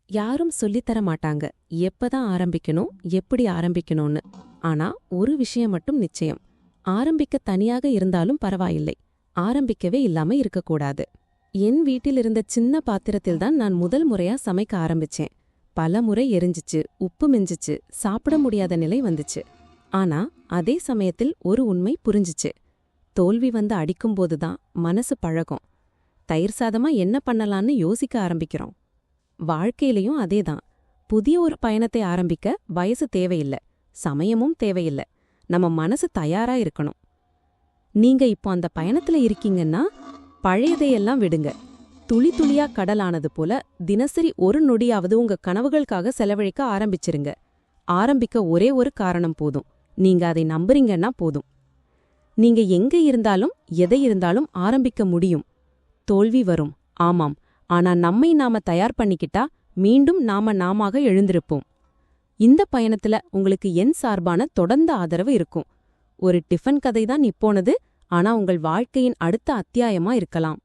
யாரும் சொல்லித்தர மாட்டாங்க எப்பதான் ஆரம்பிக்கணும், எப்படி ஆரம்பிக்கணும்னு. ஆனா ஒரு விஷயம் மட்டும் நிச்சயம். ஆரம்பிக்க தனியாக இருந்தாலும் பரவாயில்லை, ஆரம்பிக்கவே இல்லாம இருக்கக்கூடாது. என் வீட்டில் இருந்த சின்ன பாத்திரத்தில்தான் நான் முதல் முறையா சமைக்க ஆரம்பிச்சேன். பல முறை எரிஞ்சிச்சு, உப்பு மிஞ்சிச்சு, சாப்பிட முடியாத நிலை வந்துச்சு. ஆனா அதே சமயத்தில் ஒரு உண்மை புரிஞ்சிச்சு. தோல்வி வந்து அடிக்கும்போதுதான் மனசு பழகும். தயிர் சாதமா என்ன பண்ணலான்னு யோசிக்க ஆரம்பிக்கிறோம். வாழ்க்கையிலையும் அதேதான். புதிய ஒரு பயணத்தை ஆரம்பிக்க வயசு தேவையில்ல, சமயமும் தேவையில்ல. நம்ம மனசு தயாரா இருக்கணும். நீங்க இப்போ அந்த பயணத்துல இருக்கீங்கன்னா பழையதையெல்லாம் விடுங்க. துளி துளியா கடலானது போல தினசரி ஒரு நொடியாவது உங்க கனவுகளுக்காக செலவழிக்க ஆரம்பிச்சிருங்க. ஆரம்பிக்க ஒரே ஒரு காரணம் போதும். நீங்க அதை நம்புறீங்கன்னா போதும். நீங்க எங்க இருந்தாலும் எதை இருந்தாலும் ஆரம்பிக்க முடியும். தோல்வி வரும், ஆமாம். ஆனா நம்மை நாம தயார் பண்ணிக்கிட்டா மீண்டும் நாமாக எழுந்திருப்போம். இந்த பயணத்துல உங்களுக்கு என் சார்பான தொடர்ந்த ஆதரவு இருக்கும். ஒரு டிஃபன் கதை தான் இப்போனது, ஆனா உங்கள் வாழ்க்கையின் அடுத்த அத்தியாயமா இருக்கலாம்.